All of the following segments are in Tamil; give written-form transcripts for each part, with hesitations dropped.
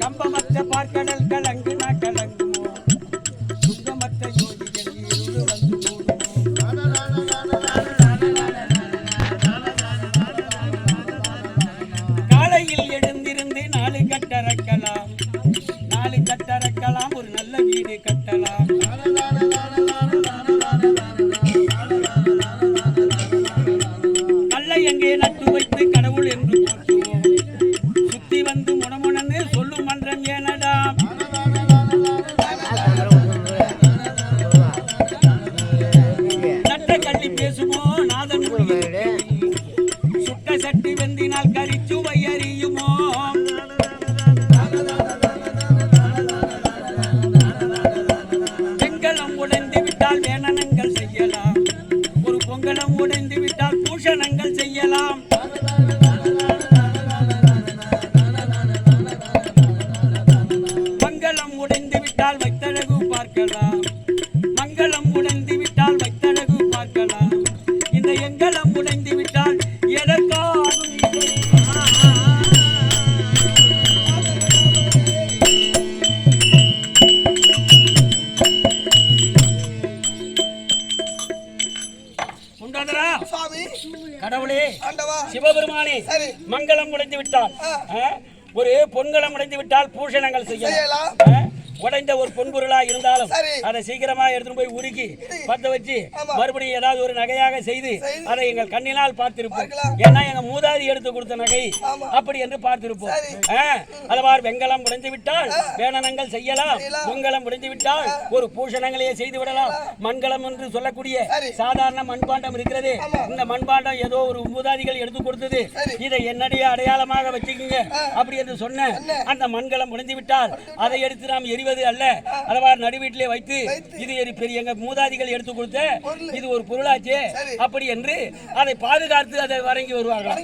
கம்பமற்ற பார்க்கடல் கலங்கு நான் கலங்குமோ சுத்தமற்ற ஜோதிகள் இருள் வந்து காலையில் எழுந்திருந்து நாலு கட்டறக்கலாம் ஒரு நல்ல வீடு கட்டலாம் கல்லை எங்கே நட்டு வைத்து கடவுள் என்று போற்றுவோம் சுத்தி வந்து முனமுனன்னு சொல்லும் மன்றம் ஏனடா நட்ட கள்ளி பேசுமோ நாதன் சுட்ட சட்டி வெந்தினால் கரிச்சுவை அறியுமோ செங்கலம் உடைந்து விட்டால் வேணனங்கள் செய்யலாம் ஒரு பொங்கலம் உடைந்து விட்டால் பூஷணங்கள் செய்யலாம் மங்களம் உடைந்து விட்டால் வைத்தழகு பார்க்கலாம் மங்களம் உடைந்து விட்டால் வைத்தழகு பார்க்கலாம் இந்த எங்கலம் உடைந்து விட்டால் எதற்காகும் கடவுளே சிவபெருமானே மங்களம் உடைந்து விட்டால் ஒரு பொன்களம் உடைந்து விட்டால் பூஷணங்கள் செய்யலாம் உடைந்த ஒரு பொன்பொருளா இருந்தாலும் அதை சீக்கிரமா எடுத்துட்டு போய் உருக்கி பத்த வச்சு மறுபடியும் ஏதாவது ஒரு நகையாக செய்து அதை எங்கள் கண்ணினால் பார்த்திருப்போம் ஏன்னா எங்க மூதாதி எடுத்து கொடுத்த நகை அப்படி என்று பார்த்திருப்போம் அதுவாறு வெங்கலம் உடைந்து விட்டால் வேணனங்கள் செய்யலாம் பொங்கலம் உடைந்து விட்டால் ஒரு பூஷணங்களையே செய்து விடலாம் மண்கலம் என்று சொல்லக்கூடிய சாதாரண மண்பாண்டம் இருக்கிறது இந்த மண்பாண்டம் ஏதோ ஒரு மூதாதிகள் எடுத்து கொடுத்தது இதை என்னுடைய அடையாளமாக வச்சுக்கீங்க அப்படி என்று சொன்ன அந்த மண்கலம் உடைந்து விட்டால் அதை எடுத்து நாம் எரிவது அல்ல அதுவாறு நடுவீட்டிலே வைத்து இது பெரிய எங்க மூதாதிகள் எடுத்து கொடுத்த இது ஒரு பொருளாச்சே அப்படி என்று அதை பாதுகாத்து அதை வணங்கி வருவார்கள்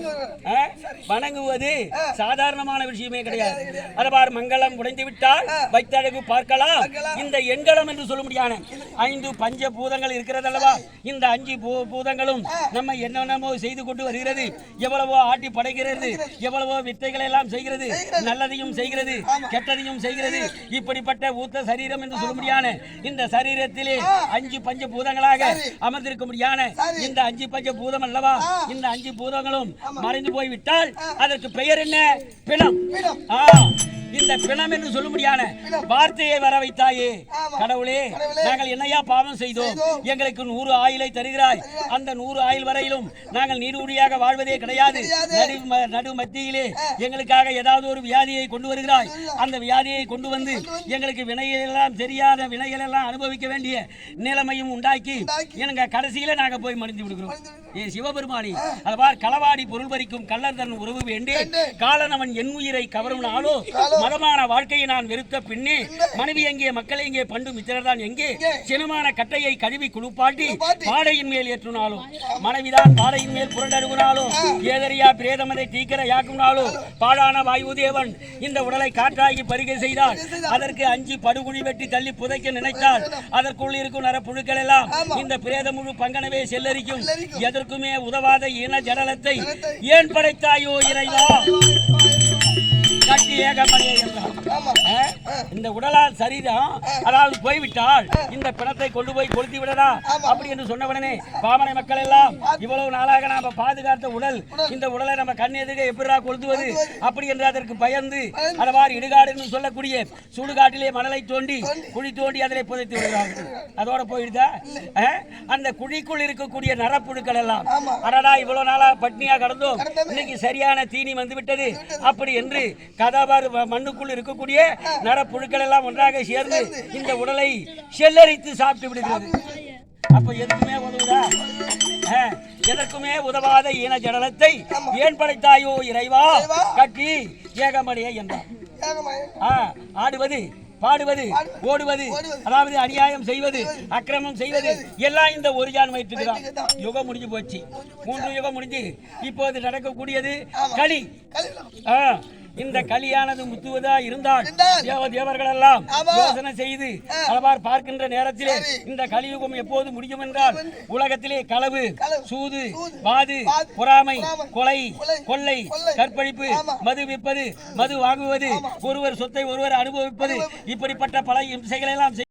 வணங்குவது சாதாரணமான விஷயமே கிடையாது அதுவாறு மங்களம் உடைந்து விட்டால் வைத்தழகு பார்க்கலாம் இந்த எண்களம் என்று சொல்ல முடியாது 5 பஞ்ச பூதங்கள் இருக்கிறது அல்லவா இந்த 5 பூதங்களும் நம்ம என்னென்னமோ செய்து கொண்டு வருகிறது எவ்வளவோ ஆட்டி படைக்கிறது எவ்வளவோ வித்தைகளை எல்லாம் செய்கிறது நல்லதையும் செய்கிறது கெட்டதையும் செய்கிறது இப்படிப்பட்ட ஊத்த சரீரம் என்று சொல்ல முடியாது இந்த சரீரத்திலே 5 பஞ்ச பூதங்களாக அமர்ந்திருக்க முடியாது இந்த 5 பஞ்ச பூதம் அல்லவா இந்த 5 பூதங்களும் மறைந்து போய்விட்டால் அதற்கு பெயர் என்ன பிணம் இந்த பிணம் என்று சொல்ல முடியாது வார்த்தையை வர வைத்தாயே கடவுளே நாங்கள் என்னையா பாவம் செய்தோம் எங்களுக்கு 100 ஆயுளை தருகிறாய் அந்த 100 ஆயுள் வரையிலும் நாங்கள் நீடூடியாக வாழ்வதே கிடையாது நடு மத்தியிலே எங்களுக்காக ஏதாவது ஒரு வியாதியை கொண்டு வருகிறாய் அந்த வியாதியை கொண்டு வந்து எங்களுக்கு வினைகளெல்லாம் தெரியாத வினைகளெல்லாம் அனுபவிக்க வேண்டிய நிலைமையும் உண்டாக்கி எங்க கடைசியில நாங்க போய் மடிந்து விடுகிறோம் சிவபெருமானி அதுவார் களவாடி பொருள் பறிக்கும் கள்ளர் தன் உறவு வேண்டேன் காலன் அவன் என் உயிரை கவரும் நாளோ மதமான வாழ்க்கையை நான் வெறுத்த பின்னே மனைவி எங்கே மக்கள் எங்கே பண்டு மித்திரர் தான் எங்கே சினமான கட்டையை கழுவி குளிப்பாட்டி பாடையின் மேல் ஏற்றுனாலும் மனைவிதான் பாடையின் மேல் புரண்டருகுனாலும் ஏதரியா பிரேதமதை தீக்கிர யாக்குனாலும் பாழான வாயுதேவன் இந்த உடலை காற்றாகி பருகை செய்தால் அதற்கு 5 படுகுழி வெட்டி தள்ளி புதைக்க நினைத்தால் அதற்குள் இருக்கும் நரப்புழுக்கள் எல்லாம் இந்த பிரேத முழு பங்கனவே செல்லரிக்கும் எதற்குமே உதவாத இன ஜடலத்தை ஏன் படைத்தாயோ இறைவா இந்த உடலால் சரீரம் அதாவது போய்விட்டால் இந்த பிணத்தை கொண்டு போய் கொளுத்தி விடடா அப்படி என்று சொன்னவனே பாமனை மக்கள் எல்லாம் இவ்வளவு நாளாக நாம பாதுகாத்த உடல் இந்த உடலை நம்ம கண் எதிர்க்க எப்படிடா கொளுத்துவது அப்படி என்று அதற்கு பயந்து அதவாறு இடுகாடு என்று சொல்லக்கூடிய சுடுகாட்டிலே மணலை தோண்டி குழி தோண்டி அதிலே புதைத்து விடுகிறார்கள் அதோட போயிடுதா அந்த குழிக்குள் இருக்கக்கூடிய நரப்புழுக்கள் எல்லாம் அடடா இவ்வளவு நாளா பட்னியா கடந்தோம் இன்னைக்கு சரியான தீனி வந்து விட்டது அப்படி என்று கதாபார் மண்ணுக்குள் இருக்கக்கூடிய நரப்புழுக்கள் எல்லாம் ஒன்றாக சேர்ந்து இந்த உடலை செல்லரித்து சாப்பிட்டு விடுகிறது அப்ப எதுக்குமே உதவுதா எதற்குமே உதவாத ஈன ஜடலத்தை ஏன் படைத்தாயோ இறைவா கட்டி ஏகமடைய என்றார் ஆடுவது பாடுவது ஓடுவது அதாவது அநியாயம் செய்வது அக்கிரமம் செய்வது எல்லாம் இந்த ஒரு ஜான் வயிற்றுக்குதான் யுகம் முடிஞ்சு போச்சு 3 யுகம் முடிஞ்சு இப்போது நடக்கக்கூடியது களி இந்த கலியானது முத்துவதா இருந்தால் தேவர்கள் எல்லாம் யோசனை செய்து அளவார் பார்க்கின்ற நேரத்திலே இந்த கலியுகம் எப்போது முடியும் என்றால் உலகத்திலே களவு, சூது, வாது, பொறாமை, கொலை, கொள்ளை, கற்பழிப்பு, மது விற்பது, மது வாங்குவது, ஒருவர் சொத்தை ஒருவர் அனுபவிப்பது, இப்படிப்பட்ட பல இம்சைகள் எல்லாம்